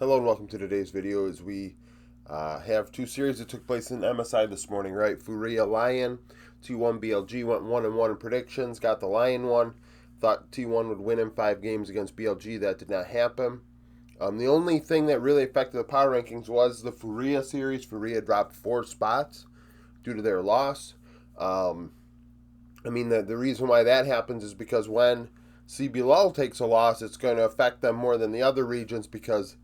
Hello and welcome to today's video as we have two series that took place in MSI this morning, right? Furia LYON, T1 BLG went 1-1 in predictions, got the LYON one. Thought T1 would win in 5 games against BLG. That did not happen. The only thing that really affected the power rankings was the Furia series. Furia dropped 4 spots due to their loss. The reason why that happens is because when CBLOL takes a loss, it's going to affect them more than the other regions because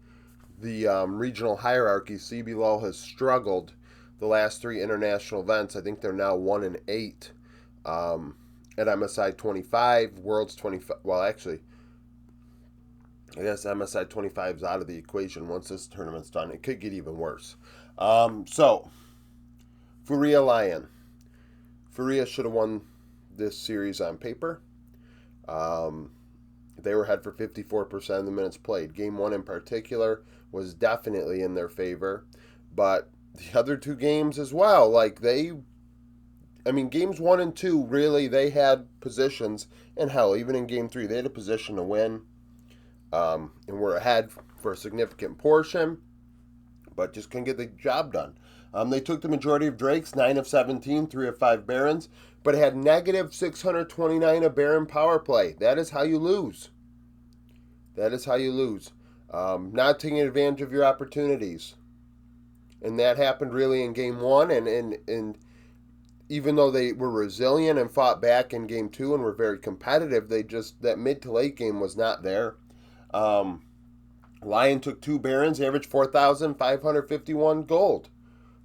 the regional hierarchy. CBLOL has struggled the last 3 international events. I think they're now 1-8 at MSI 25, Worlds 25. Well, actually, I guess MSI 25 is out of the equation once this tournament's done. It could get even worse. So, Furia LYON. Furia should have won this series on paper. They were ahead for 54% of the minutes played. Game 1 in particular was definitely in their favor. But the other 2 games as well, games 1 and 2, really, they had positions. And hell, even in game 3, they had a position to win. And were ahead for a significant portion. But just couldn't get the job done. They took the majority of Drakes, 9 of 17, 3 of 5 Barons, but had negative 629 of Baron power play. That is how you lose. That is how you lose. Not taking advantage of your opportunities. And that happened really in game 1, and even though they were resilient and fought back in game 2 and were very competitive, that mid to late game was not there. LYON took 2 Barons, averaged 4,551 gold.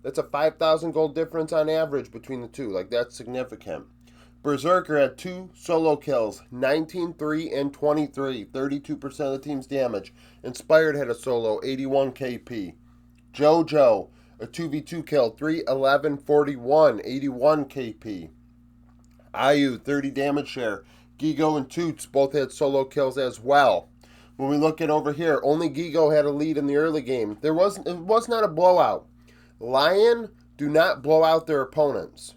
That's a 5,000 gold difference on average between the two. That's significant. Berserker had 2 solo kills, 19, 3, and 23, 32% of the team's damage. Inspired had a solo, 81 KP. JoJo, a 2v2 kill, 3, 11, 41, 81 KP. Ayu, 30 damage share. Gigo and Toots both had solo kills as well. When we look at over here, only Gigo had a lead in the early game. It was not a blowout. LYON do not blow out their opponents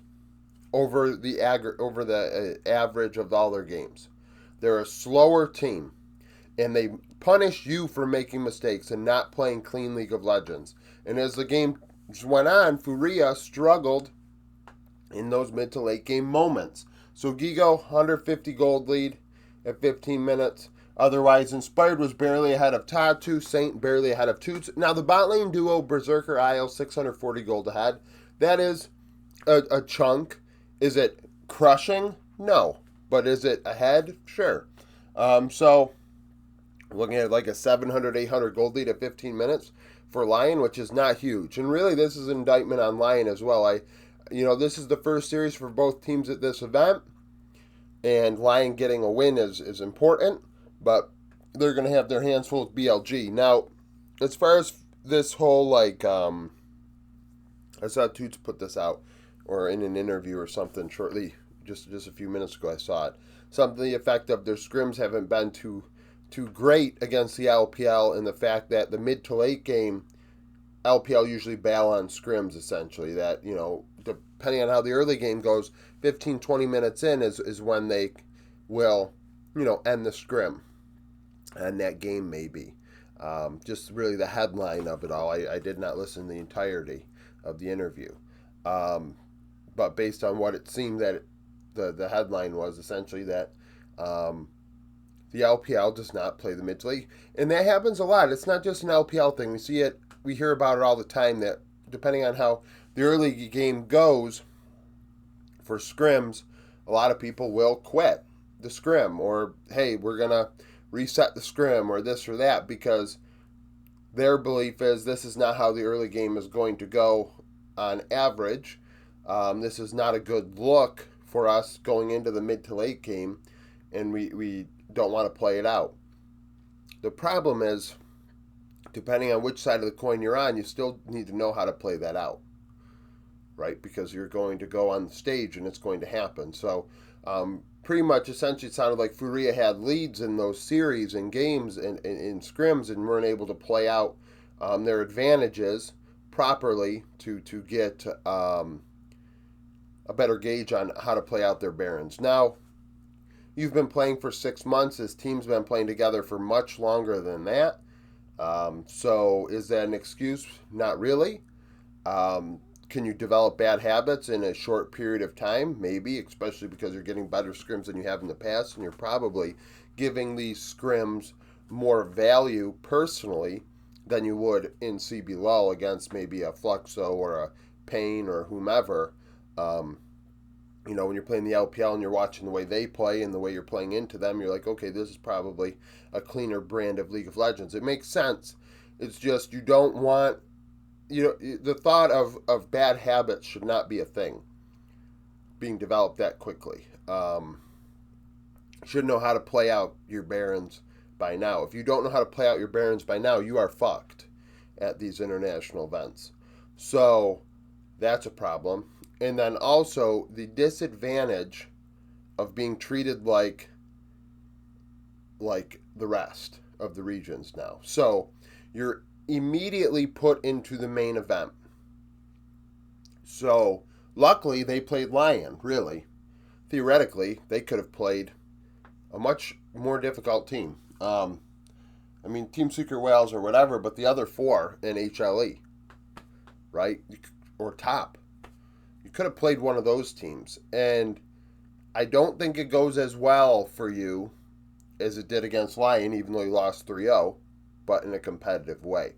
over the average of all their games. They're a slower team, and they punish you for making mistakes and not playing clean League of Legends. And as the game went on, Furia struggled in those mid to late game moments. So Gigo, 150 gold lead at 15 minutes. Otherwise, Inspired was barely ahead of Tatu, Saint barely ahead of Toots. Now, the bot lane duo, Berserker Isle, 640 gold ahead. That is a chunk. Is it crushing? No. But is it ahead? Sure. So, looking at a 700, 800 gold lead at 15 minutes for LYON, which is not huge. And really, this is an indictment on LYON as well. This is the first series for both teams at this event. And LYON getting a win is important. But they're going to have their hands full with BLG. Now, as far as this whole, I saw Toots put this out, or in an interview or something shortly, just a few minutes ago I saw it. Something to the effect of their scrims haven't been too great against the LPL, and the fact that the mid to late game, LPL usually bail on scrims, essentially. That, depending on how the early game goes, 15, 20 minutes in is when they will, end the scrim. And that game maybe. Just really the headline of it all. I did not listen to the entirety of the interview. But based on what it seemed that the headline was essentially that the LPL does not play the mid to late. And that happens a lot. It's not just an LPL thing. We see it, we hear about it all the time, that depending on how the early game goes for scrims, a lot of people will quit the scrim, or hey, we're gonna reset the scrim, or this or that, because their belief is this is not how the early game is going to go on average. This is not a good look for us going into the mid to late game, and we don't want to play it out. The problem is, depending on which side of the coin you're on, you still need to know how to play that out, right? Because you're going to go on the stage and it's going to happen. So pretty much essentially it sounded like Furia had leads in those series and games and in scrims, and weren't able to play out their advantages properly to get a better gauge on how to play out their Barons. Now, you've been playing for 6 months. This team's been playing together for much longer than that. So is that an excuse? Not really. Can you develop bad habits in a short period of time? Maybe, especially because you're getting better scrims than you have in the past, and you're probably giving these scrims more value personally than you would in CBLOL against maybe a Fluxo or a Payne or whomever. Um, when you're playing the LPL and you're watching the way they play and the way you're playing into them, you're like, okay, this is probably a cleaner brand of League of Legends. It makes sense. It's just you don't want, the thought of bad habits should not be a thing being developed that quickly. You should know how to play out your Barons by now. If you don't know how to play out your Barons by now, you are fucked at these international events. So that's a problem. And then also the disadvantage of being treated like the rest of the regions now. So you're immediately put into the main event. So luckily they played LYON, really. Theoretically, they could have played a much more difficult team. Team Secret Whales or whatever, but the other four in HLE, right? Or top. You could have played one of those teams. And I don't think it goes as well for you as it did against LYON, even though you lost 3-0, but in a competitive way.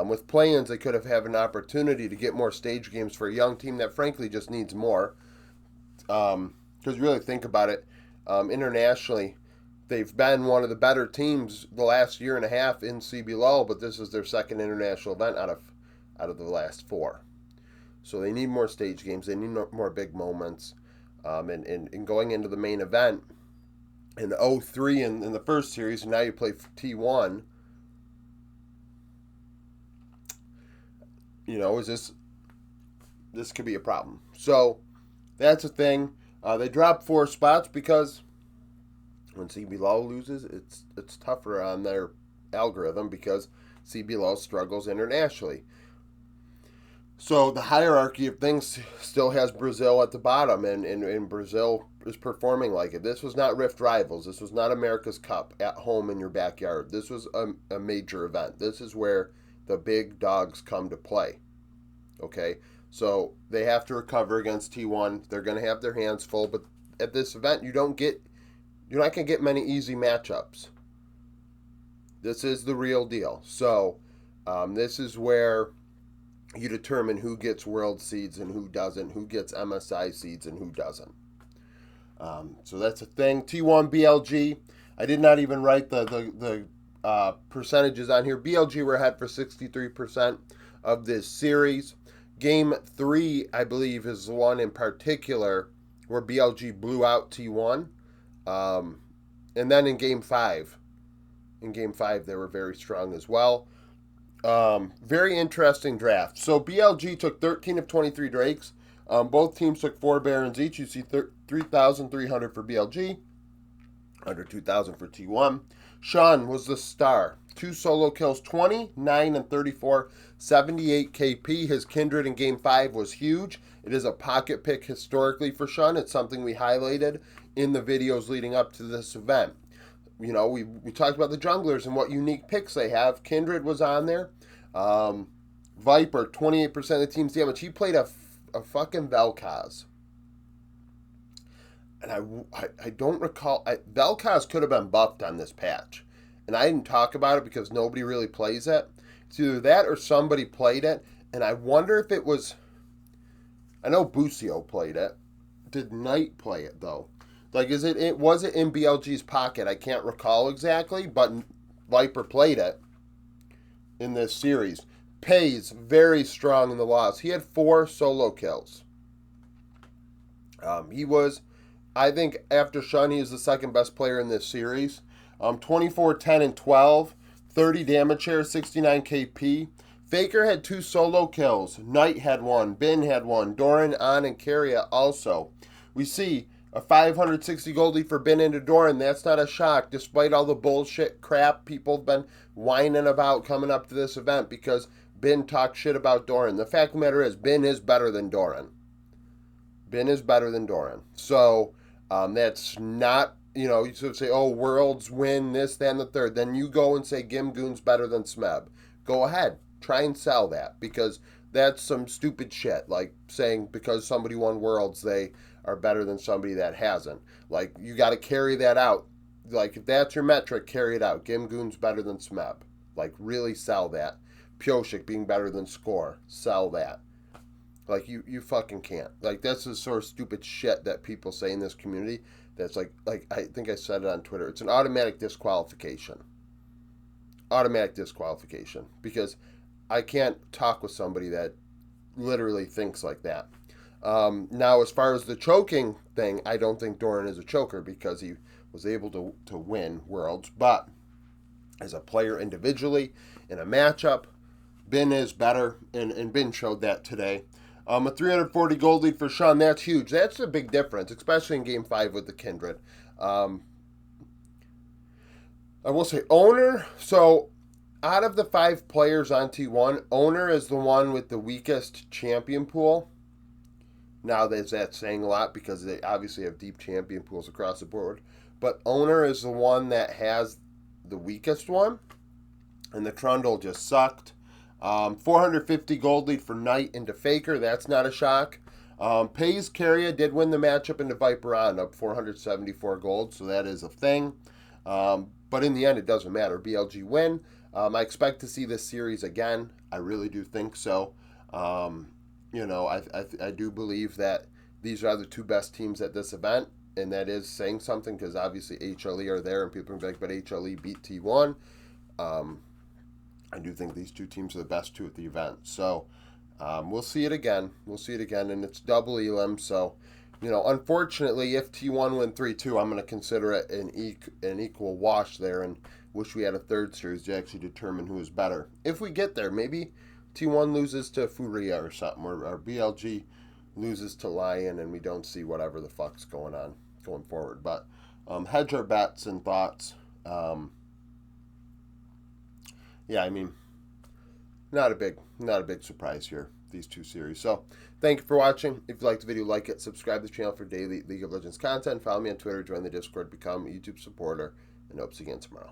With play-ins, they could have had an opportunity to get more stage games for a young team that frankly just needs more. Because you really think about it, internationally, they've been one of the better teams the last year and a half in CBLOL, but this is their second international event out of the last four. So they need more stage games. They need more big moments. And going into the main event in 0-3 in the first series, and now you play T1. This could be a problem. So that's a thing. They dropped 4 spots because when CBLOL loses, it's tougher on their algorithm because CBLOL struggles internationally. So the hierarchy of things still has Brazil at the bottom, and Brazil is performing like it. This was not Rift Rivals. This was not America's Cup at home in your backyard. This was a major event. This is where the big dogs come to play. Okay? So they have to recover against T1. They're going to have their hands full, but at this event, you're not going to get many easy matchups. This is the real deal. So this is where you determine who gets world seeds and who doesn't, who gets MSI seeds and who doesn't. So that's a thing. T1 BLG. I did not even write the percentages on here. BLG were ahead for 63% of this series. Game 3, I believe, is the one in particular where BLG blew out T1. And then in Game 5, they were very strong as well. Very interesting draft. So BLG took 13 of 23 Drakes. Both teams took 4 Barons each. You see 3,300 for BLG, under 2,000 for T1. Sean was the star. 2 solo kills, 20, 9, and 34, 78 KP. His Kindred in Game 5 was huge. It is a pocket pick historically for Sean. It's something we highlighted in the videos leading up to this event. We talked about the junglers and what unique picks they have. Kindred was on there. Viper, 28% of the team's damage. He played a fucking Vel'Koz. And I don't recall. Vel'Koz could have been buffed on this patch. And I didn't talk about it because nobody really plays it. It's either that or somebody played it. And I wonder if it was... I know Busio played it. Did Knight play it, though? Like, was it in BLG's pocket? I can't recall exactly, but Viper played it in this series. Pays very strong in the loss. He had 4 solo kills. He was, I think, after Shun, he is the second best player in this series. 24, 10, and 12. 30 damage share, 69 KP. Faker had 2 solo kills. Knight had 1. Bin had 1. Doran, An, and Keria also. We see a 560 gold lead for Bin into Doran. That's not a shock, despite all the bullshit crap people have been whining about coming up to this event because Bin talked shit about Doran. The fact of the matter is, Bin is better than Doran. Bin is better than Doran. So that's not you know, you sort of say, oh, Worlds win this, that, and the third. Then you go and say Gimgoon's better than Smeb. Go ahead. Try and sell that, because that's some stupid shit. Like saying because somebody won Worlds, they are better than somebody that hasn't. Like, you got to carry that out. Like, if that's your metric, carry it out. Gimgoon's better than Smeb. Like, really sell that. Pioshik being better than Score. Sell that. Like, you fucking can't. Like, that's the sort of stupid shit that people say in this community. That's like I think I said it on Twitter. It's an automatic disqualification. Automatic disqualification. Because I can't talk with somebody that literally thinks like that. Now, as far as the choking thing, I don't think Doran is a choker because he was able to win Worlds. But as a player individually in a matchup, Bin is better, and Bin showed that today. A 340 gold lead for Sean, that's huge. That's a big difference, especially in Game 5 with the Kindred. I will say Owner, so out of the 5 players on T1, Owner is the one with the weakest champion pool. Now, that's saying a lot because they obviously have deep champion pools across the board. But Owner is the one that has the weakest one. And the Trundle just sucked. 450 gold lead for Knight into Faker. That's not a shock. Pays Carrier did win the matchup into Viper on up 474 gold, so that is a thing. But in the end, it doesn't matter. BLG win. I expect to see this series again. I really do think so. You know, I do believe that these are the 2 best teams at this event, and that is saying something because obviously HLE are there, and people are like, but HLE beat T1. I do think these 2 teams are the best 2 at the event. So we'll see it again. We'll see it again, and it's double elim. So, you know, unfortunately, if T1 win 3-2, I'm going to consider it an equal wash there, and wish we had a third series to actually determine who is better. If we get there, maybe T1 loses to Furia or something, or BLG loses to LYON, and we don't see whatever the fuck's going on going forward. But hedge our bets and thoughts. Yeah, I mean, not a big surprise here, these 2 series. So, thank you for watching. If you liked the video, like it, subscribe to the channel for daily League of Legends content, follow me on Twitter, join the Discord, become a YouTube supporter, and hope to see you again tomorrow.